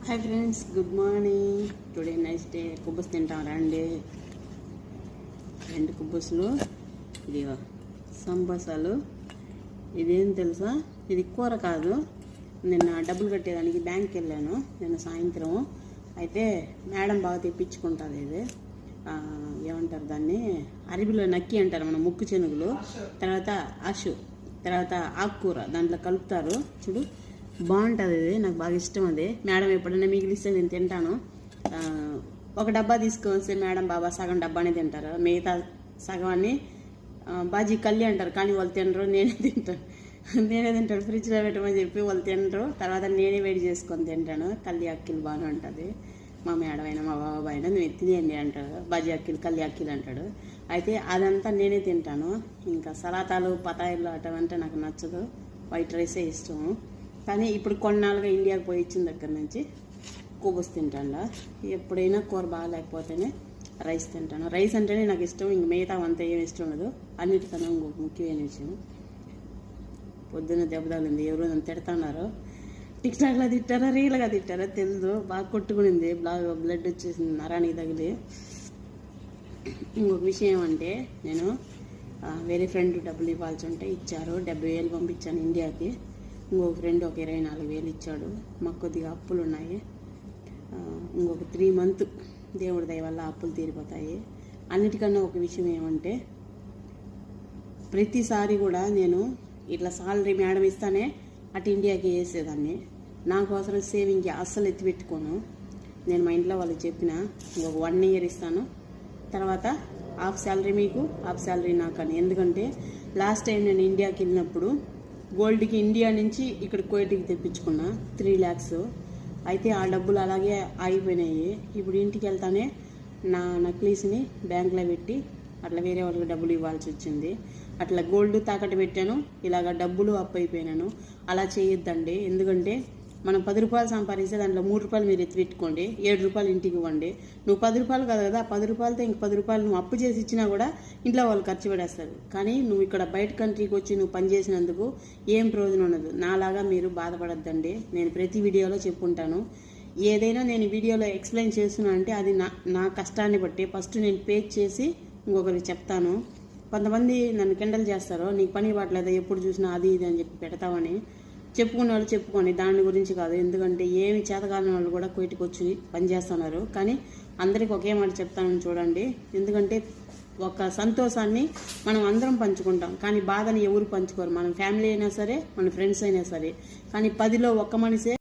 Hi friends, good morning. Today nice day. కుబ్బస్ తింటాం రండి. 2 కుబ్బస్లు, ఇది సంబసాలు. ఇదేం తెలుసా, ఇది కూర కాదు. నిన్న డబ్బులు కట్టేదానికి బ్యాంక్కి వెళ్ళాను నిన్న సాయంత్రం. అయితే మేడం బాగా తెప్పించుకుంటుంది. ఇది ఏమంటారు దాన్ని, అరబిలో నక్కి అంటారు, మన ముక్కు చెనుగులు, తర్వాత ఆషు, తర్వాత ఆకుకూర దాంట్లో కలుపుతారు చూడు, బాగుంటుంది. ఇది నాకు బాగా ఇష్టం. అది మేడం ఎప్పుడైనా మిగిలిస్తే నేను తింటాను. ఒక డబ్బా తీసుకొస్తే మేడం బాబా సగం డబ్బానే తింటారు, మిగతా సగమాన్ని బాజీ కల్లి అంటారు. కానీ వాళ్ళు తినరు, నేనే తింటాను. ఫ్రిడ్జ్లో పెట్టమని చెప్పి వాళ్ళు తినరు. తర్వాత నేనే వేడి చేసుకొని తింటాను. కల్లి అక్కిలు బాగానే ఉంటుంది. మా మేడం అయినా మా బాబా అయినా నువ్వు తినేయండి అంటాడు. బాజీ అక్కిలు, కల్లి అక్కిలు అంటాడు. అయితే అదంతా నేనే తింటాను. ఇంకా సలాతాలు, పతాయిలు అటువంటే నాకు నచ్చదు. వైట్ రైసే ఇష్టము. కానీ ఇప్పుడు కొన్నాళ్ళుగా ఇండియాకి పోయి ఇచ్చిన దగ్గర నుంచి కుబ్బస్ తింటాను. ఎప్పుడైనా కూర బాగాలేకపోతేనే రైస్ తింటాను. రైస్ అంటేనే నాకు ఇష్టం. ఇంక మిగతా అంతా ఏమి ఇష్టం ఉండదు. అన్నిటికన్నా ఇంకొక ముఖ్యమైన విషయం, పొద్దున్న దెబ్బ తగిలింది. ఎవరు నన్ను తిడుతున్నారు. టిక్టాక్లో తిట్టారా, రీల్గా తిట్టారా తెలియదు. బాగా కొట్టుకునింది, బాగా బ్లడ్ వచ్చేసింది నరానికి తగిలి. ఇంకొక విషయం ఏమంటే, నేను వేరే ఫ్రెండ్ డబ్బులు ఇవ్వాల్సి ఉంటే ఇచ్చారు. 70,000 పంపించాను ఇండియాకి. ఇంకొక ఫ్రెండ్ ఒక 24,000 ఇచ్చాడు. మాకు కొద్దిగా అప్పులు ఉన్నాయి. ఇంకొక 3 months దేవుడి దయ వల్ల అప్పులు తీరిపోతాయి. అన్నిటికన్నా ఒక విషయం ఏమంటే, ప్రతిసారి కూడా నేను ఇట్లా సాలరీ మేడం ఇస్తానే అటు ఇండియాకి వేసేదాన్ని. నా కోసం సేవింగ్కి అస్సలు ఎత్తిపెట్టుకోను. నేను మా ఇంట్లో వాళ్ళకి చెప్పిన, ఇంకొక 1 year ఇస్తాను, తర్వాత హాఫ్ శాలరీ మీకు, హాఫ్ శాలరీ నాకు అని. ఎందుకంటే లాస్ట్ టైం నేను ఇండియాకి వెళ్ళినప్పుడు గోల్డ్కి ఇండియా నుంచి ఇక్కడ కువైట్కి తెప్పించుకున్నా 3 lakhs. అయితే ఆ డబ్బులు అలాగే ఆగిపోయినాయి. ఇప్పుడు ఇంటికి వెళ్తానే నా నక్లీస్ని బ్యాంక్లో పెట్టి అట్లా వేరే వాళ్ళకి డబ్బులు ఇవ్వాల్సి వచ్చింది. అట్లా గోల్డ్ తాకట్టు పెట్టాను, ఇలాగ డబ్బులు అప్పు అయిపోయినాను. అలా చేయొద్దండి. ఎందుకంటే మనం 10 రూపాయలు సంపాదిస్తే దాంట్లో 3 రూపాయలు మీరు ఎత్తి పెట్టుకోండి, 7 రూపాయలు ఇంటికి ఇవ్వండి. నువ్వు 10 రూపాయలు కాదు కదా, 10 రూపాయలతో ఇంక 10 రూపాయలు నువ్వు అప్పు చేసి ఇచ్చినా కూడా ఇంట్లో వాళ్ళు ఖర్చు పెడేస్తారు. కానీ నువ్వు ఇక్కడ బయట కంట్రీకి వచ్చి నువ్వు పని చేసినందుకు ఏం ప్రయోజనం ఉండదు. నాలాగా మీరు బాధపడద్దండి. నేను ప్రతి వీడియోలో చెప్పుకుంటాను. ఏదైనా నేను వీడియోలో ఎక్స్ప్లెయిన్ చేస్తున్నా అంటే అది నా కష్టాన్ని బట్టి ఫస్ట్ నేను పే చేసి ఇంకొకరికి చెప్తాను. కొంతమంది నన్ను కిండల్ చేస్తారు, నీకు పని పట్టలేదా, ఎప్పుడు చూసినా అది ఇది అని చెప్పి పెడతామని. చెప్పుకునే వాళ్ళు చెప్పుకోండి, దాని గురించి కాదు. ఎందుకంటే ఏమి చేతకాలని వాళ్ళు కూడా కోయిటికి వచ్చి పనిచేస్తున్నారు. కానీ అందరికి ఒకే మాట చెప్తానని చూడండి. ఎందుకంటే ఒక సంతోషాన్ని మనం అందరం పంచుకుంటాం, కానీ బాధని ఎవరు పంచుకోరు. మన ఫ్యామిలీ అయినా సరే, మన ఫ్రెండ్స్ అయినా సరే. కానీ 10లో 1 మనిషే